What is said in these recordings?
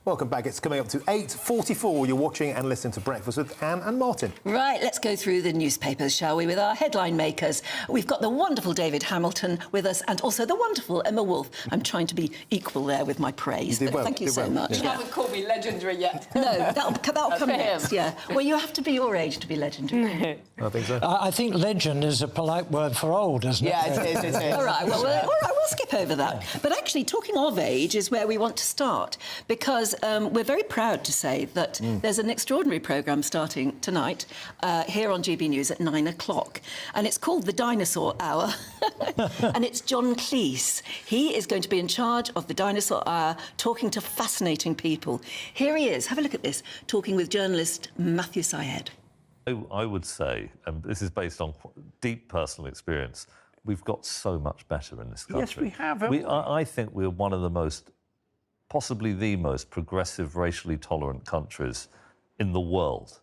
Welcome back. It's coming up to 8:44. You're watching and listening to Breakfast with Anne and Martin. Right, let's go through the newspapers, shall we, with our headline makers. We've got the wonderful David Hamilton with us and also the wonderful Emma Wolfe. I'm trying to be equal there with my praise, but thank you so much. You haven't called me legendary yet. No, that'll come next, yeah. Well, you have to be your age to be legendary. I think so. I think legend is a polite word for old, isn't it? Yeah, it is. All right, we'll skip over that. But actually, talking of age is where we want to start, because we're very proud to say that there's an extraordinary programme starting tonight here on GB News at 9 o'clock. And it's called The Dinosaur Hour. And it's John Cleese. He is going to be in charge of The Dinosaur Hour, talking to fascinating people. Here he is. Have a look at this, talking with journalist Matthew Syed. I would say, and this is based on deep personal experience, we've got so much better in this country. Yes, we have. I think we're one of the most, possibly the most progressive, racially tolerant countries in the world.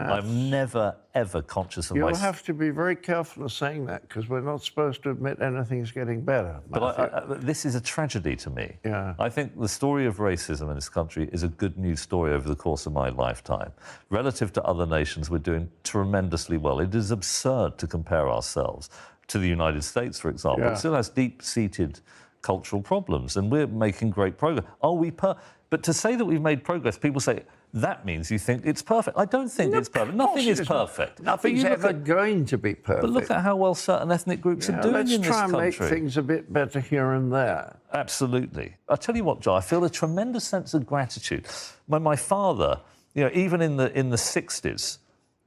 I'm never, ever conscious of You'll have to be very careful of saying that, because we're not supposed to admit anything's getting better. But this is a tragedy to me. Yeah. I think the story of racism in this country is a good news story over the course of my lifetime. Relative to other nations, we're doing tremendously well. It is absurd to compare ourselves to the United States, for example. Yeah. It still has deep-seated cultural problems, and we're making great progress. Are we But to say that we've made progress, people say, that means you think it's perfect. I don't think it's perfect. Nothing is perfect. Nothing's ever going to be perfect. But look at how well certain ethnic groups are doing in this country. Let's try and make things a bit better here and there. Absolutely. I'll tell you what, Joe, I feel a tremendous sense of gratitude. My father, you know, even in the 60s,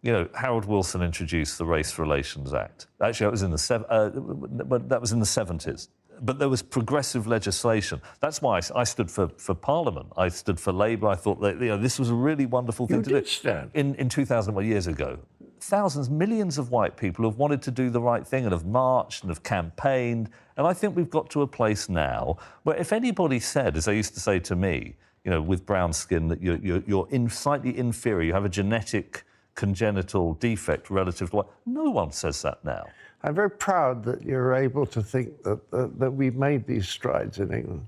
you know, Harold Wilson introduced the Race Relations Act. Actually, that was in that was in the 70s. But there was progressive legislation. That's why I stood for Parliament. I stood for Labour. I thought that, you know, this was a really wonderful thing to do. Stand. In 2001, years ago, thousands, millions of white people have wanted to do the right thing and have marched and have campaigned. And I think we've got to a place now where if anybody said, as they used to say to me, you know, with brown skin, that you're slightly inferior, you have a genetic congenital defect relative to white, no one says that now. I'm very proud that you're able to think that we've made these strides in England.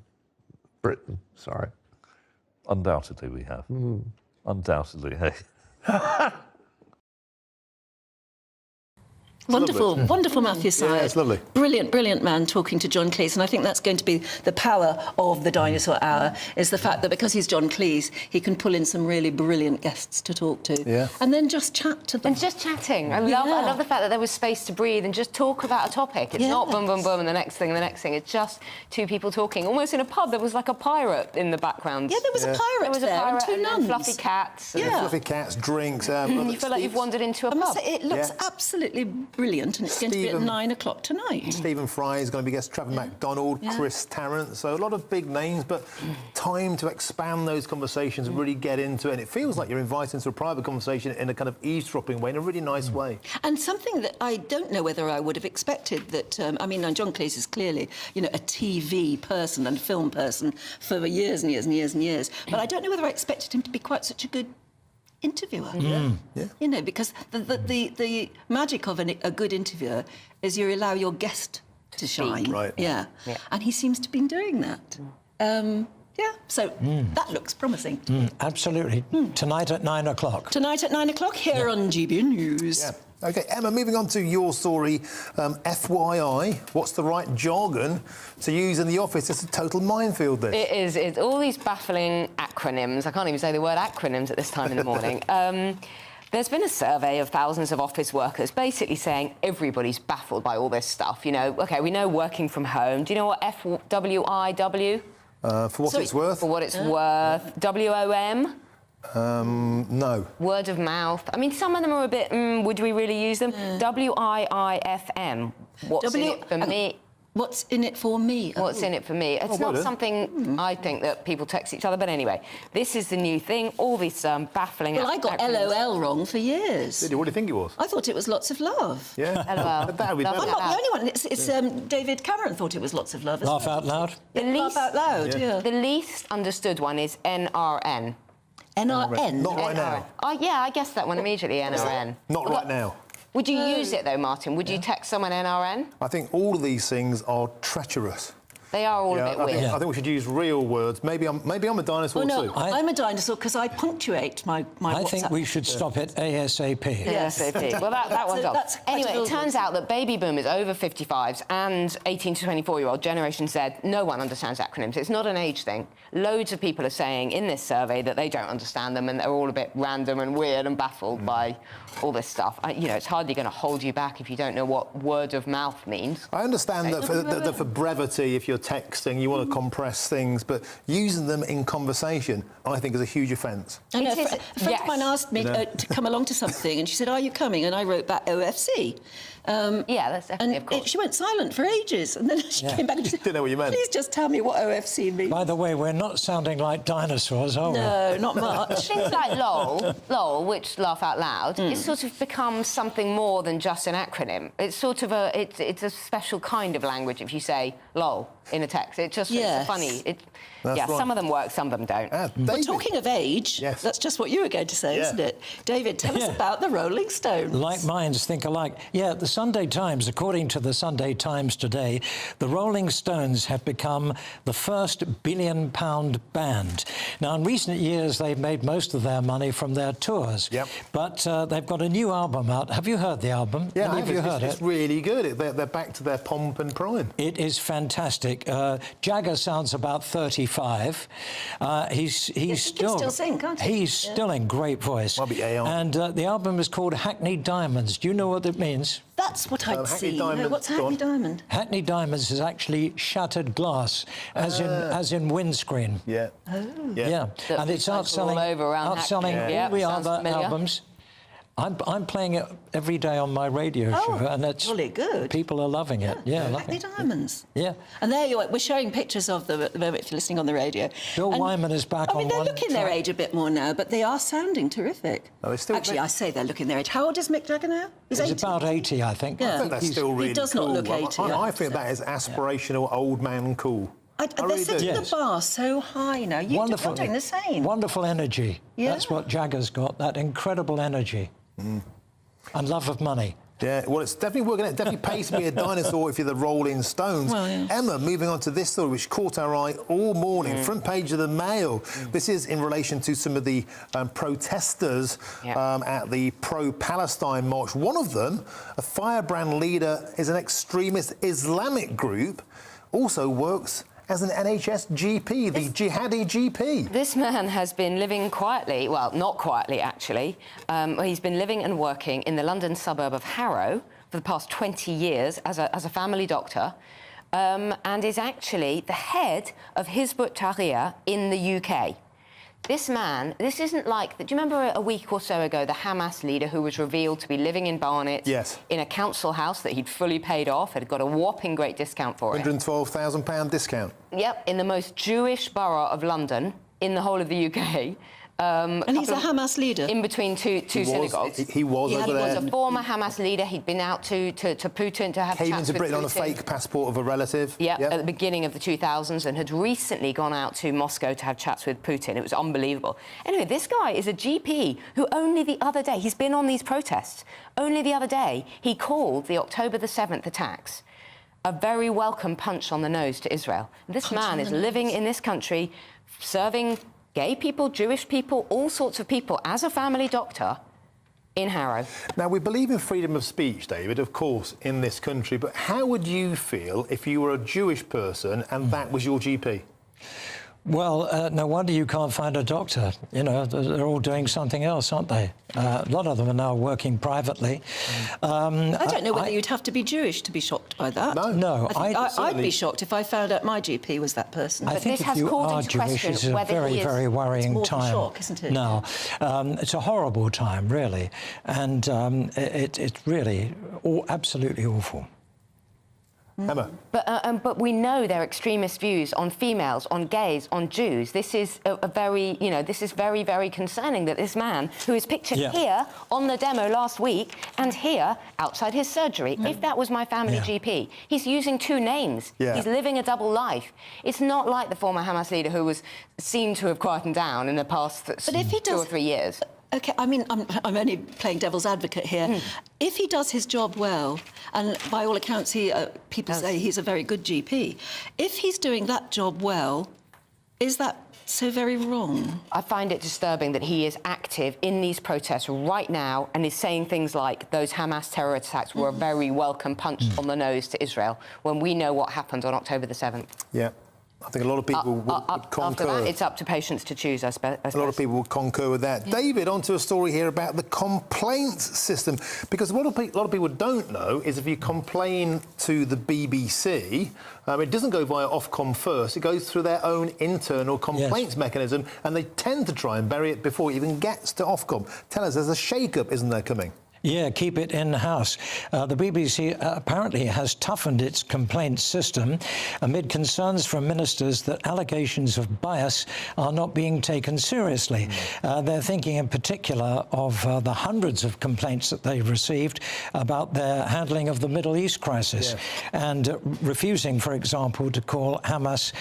Britain, sorry. Undoubtedly we have. Undoubtedly, hey. Wonderful, wonderful Matthew Syed. Yeah, it's lovely. Brilliant, brilliant man talking to John Cleese. And I think that's going to be the power of the Dinosaur Hour, is the fact that because he's John Cleese, he can pull in some really brilliant guests to talk to. Yeah. And then just chat to them. And just chatting. I love the fact that there was space to breathe and just talk about a topic. It's not boom, boom, boom, and the next thing, and the next thing. It's just two people talking. Almost in a pub, there was like a pirate in the background. Yeah, there was a pirate there and two nuns. And fluffy cats. Yeah. Fluffy cats, drinks. You feel like you've wandered into a pub. I must say, it looks absolutely brilliant, and it's going to be at 9 o'clock tonight. Stephen Fry is going to be guest, Trevor McDonald, Chris Tarrant, so a lot of big names, but time to expand those conversations and really get into it. And it feels like you're inviting to a private conversation in a kind of eavesdropping way, in a really nice way. And something that I don't know whether I would have expected that, I mean, John Cleese is clearly, you know, a TV person and film person for years and years and years and years, but I don't know whether I expected him to be quite such a good interviewer. Yeah. You know, because the magic of a good interviewer is you allow your guest to shine. Right. Yeah. And he seems to be doing that. Yeah, so that looks promising. Absolutely. Tonight at 9 o'clock. Tonight at 9 o'clock here on GBNEWS. Yeah. OK, Emma, moving on to your story, FYI, what's the right jargon to use in the office? It's a total minefield, this. It is. It's all these baffling acronyms. I can't even say the word acronyms at this time in the morning. There's been a survey of thousands of office workers basically saying everybody's baffled by all this stuff. You know, OK, we know working from home. Do you know what FWIW? For what it's worth? For what it's worth. WOM? No. Word of mouth. I mean, some of them are a bit, would we really use them? WIIFM. What's in it for me? What's in it for me? What's in it for me? It's not something I think that people text each other, but anyway, this is the new thing, all these baffling... Well, I got LOL wrong for years. Did you? What do you think it was? I thought it was lots of love. Yeah. LOL. That would be better. I'm not the only one. It's David Cameron thought it was lots of love. Laugh out loud? Laugh out loud, yeah. The least understood one is NRN. NRN? Not right now. Yeah, I guessed that one immediately, NRN. Not right now. Would you use it, though, Martin? Would you text someone NRN? I think all of these things are treacherous. They are all a bit weird. I think we should use real words. Maybe I'm a dinosaur no, too. I'm a dinosaur because I punctuate my I WhatsApp. think we should stop it ASAP. Yes. ASAP. Well, that one's off. That's quite Anyway, a it turns out that baby boomers over 55s and 18 to 24-year-old Generation Z, no one understands acronyms. It's not an age thing. Loads of people are saying in this survey that they don't understand them and they're all a bit random and weird and baffled by all this stuff. You know, it's hardly going to hold you back if you don't know what word of mouth means. I understand that for brevity, if you're texting, you want to compress things, but using them in conversation, I think, is a huge offence. I know, It is- a friend of mine asked me to come along to something, and she said, "Are you coming?" And I wrote back OFC. Yeah, that's definitely, And of course. she went silent for ages, and then she came back and she said, Didn't know what you meant. "Please just tell me what OFC means." By the way, we're not sounding like dinosaurs, are we? No, not much. Things like LOL, which laugh out loud, it's sort of become something more than just an acronym. It's sort of it's a special kind of language if you say LOL in a text. It's Yes. funny. That's right. Some of them work, some of them don't. Well, David. talking of age, Yes. that's just what you were going to say, Yeah. isn't it? David, tell us about the Rolling Stones. Like minds think alike. Yeah, the Sunday Times, according to the Sunday Times today, the Rolling Stones have become the first billion-pound band. Now, in recent years, they've made most of their money from their tours. Yep. But they've got a new album out. Have you heard the album? Yeah, Any of you heard it's it? really good. They're back to their pomp and prime. It is fantastic. Jagger sounds about 35. He's he can still sing, can't he? He's still in great voice. Might be AI. And the album is called Hackneyed Diamonds. Do you know what it means? That's what I'd Hackney see. Diamond, What's go Hackney on. Diamond? Hackney Diamonds is actually shattered glass, as in windscreen. Yeah. Yeah, That and it's goes all outselling, over around outselling Hackney. all the Yeah, sounds other familiar. albums. I'm playing it every day on my radio show, and it's jolly good. people are loving it. Yeah, Hackney Diamonds. Yeah. And there you are. We're showing pictures of them at the moment if you're listening on the radio. Bill And, Wyman is back I mean, on they're one looking their track. age a bit more now, but they are sounding terrific. Oh, they're still- Actually, I say they're looking their age. How old is Mick Jagger now? He's He's 80. about 80, I think. Yeah. I think that's He's- still really does cool. not look 80, I I think that is aspirational old man cool. They're really setting do. the bar so high now. You're doing the same. Wonderful energy. Yeah. That's what Jagger's got, that incredible energy. And love of money. Yeah, well, it's definitely working. It definitely pays to be a dinosaur if you're the Rolling Stones. Well, yeah. Emma, moving on to this story, which caught our eye all morning, front page of the Mail. This is in relation to some of the protesters at the pro-Palestine march. One of them, a firebrand leader, is an extremist Islamic group, also works as an NHS GP, the jihadi GP. This man has been living quietly, well, not quietly, actually. He's been living and working in the London suburb of Harrow for the past 20 years as a family doctor, and is actually the head of Hizb ut-Tahrir in the UK. This man, this isn't like... Do you remember a week or so ago, the Hamas leader who was revealed to be living in Barnet in a council house that he'd fully paid off, had got a whopping great discount for it? £112,000 discount. Yep, in the most Jewish borough of London, in the whole of the UK. And he's a Hamas leader? In between two synagogues. He was over there. He was a former Hamas leader. He'd been out to Putin to have Came chats into with Britain on a Putin. fake passport of a relative. Yeah, at the beginning of the 2000s, and had recently gone out to Moscow to have chats with Putin. It was unbelievable. Anyway, this guy is a GP who only the other day, he's been on these protests, only the other day, he called the October the 7th attacks a very welcome punch on the nose to Israel. This man is living in this country, serving gay people, Jewish people, all sorts of people, as a family doctor in Harrow. Now, we believe in freedom of speech, David, of course, in this country, but how would you feel if you were a Jewish person and that was your GP? Well, no wonder you can't find a doctor. You know, they're all doing something else, aren't they? A lot of them are now working privately. I don't know whether you'd have to be Jewish to be shocked by that. No, I'd be shocked if I found out my GP was that person. I think this if has you called are into Jewish, question it's a whether very, he is- very worrying It's more of a time. shock, isn't it? No, it's a horrible time, really, and it's really absolutely awful. Emma? But we know their extremist views on females, on gays, on Jews. This is a very, this is very, very concerning that this man, who is pictured here on the demo last week and here outside his surgery, if that was my family GP, he's using two names. He's living a double life. It's not like the former Hamas leader who seemed to have quietened down in the past 2 or 3 years. OK, I mean, I'm only playing devil's advocate here. If he does his job well, and by all accounts, people say he's a very good GP, if he's doing that job well, is that so very wrong? I find it disturbing that he is active in these protests right now and is saying things like those Hamas terror attacks were a very welcome punch on the nose to Israel, when we know what happened on October the 7th. Yeah. I think a lot of people would concur. After that, it's up to patients to choose, I suppose. A lot of people would concur with that. Yeah. David, on to a story here about the complaints system. Because what a lot of people don't know is if you complain to the BBC, it doesn't go via Ofcom first. It goes through their own internal complaints mechanism, and they tend to try and bury it before it even gets to Ofcom. Tell us, there's a shake-up, isn't there, coming? Yeah, keep it in-house. The BBC apparently has toughened its complaints system amid concerns from ministers that allegations of bias are not being taken seriously. They're thinking in particular of the hundreds of complaints that they've received about their handling of the Middle East crisis and refusing, for example, to call Hamas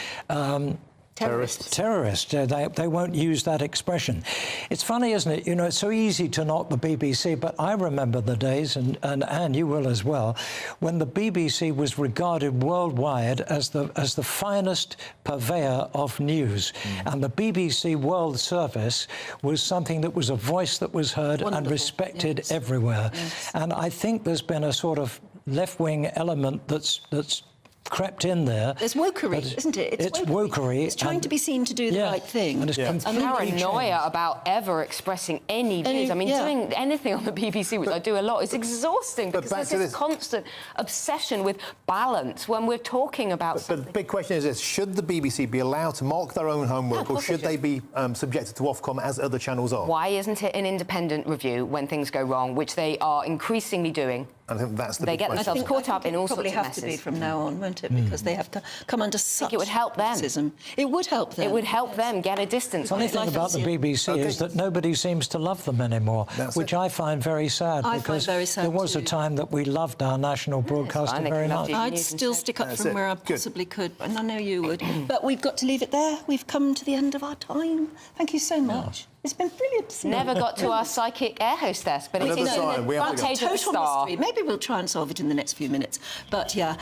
terrorists. They won't use that expression. It's funny, isn't it? You know, it's so easy to knock the BBC, but I remember the days, and Anne, you will as well, when the BBC was regarded worldwide as the finest purveyor of news. And the BBC World Service was something that was a voice that was heard and respected everywhere. And I think there's been a sort of left-wing element that's crept in there. There's wokery, isn't it? It's wokery. It's trying to be seen to do the right thing. And it's paranoia about ever expressing any views. I mean, doing anything on the BBC, which I do a lot, is exhausting because there's this constant obsession with balance when we're talking about something. But the big question is this: should the BBC be allowed to mark their own homework, or should they be subjected to Ofcom as other channels are? Why isn't it an independent review when things go wrong, which they are increasingly doing? I think that's the they big get question. themselves caught up in all sorts of messes. Probably have to be from now on, won't it? Because they have to come under such it would help them. criticism. It would help them. It would help them get a distance. The funny thing about the BBC is that nobody seems to love them anymore, which I find very sad, because there was a time that we loved our national broadcaster very much. I'd still stick up from where I possibly could, and I know you would. But we've got to leave it there. We've come to the end of our time. Thank you so much. It's been brilliant to see you. Never got to our psychic air hostess, but it's in the front page of the Star. Maybe we'll try and solve it in the next few minutes. But yeah,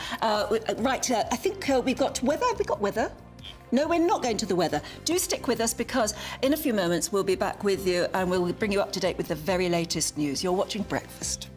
right. I think we've got weather. Have we got weather? No, we're not going to the weather. Do stick with us, because in a few moments we'll be back with you and we'll bring you up to date with the very latest news. You're watching Breakfast.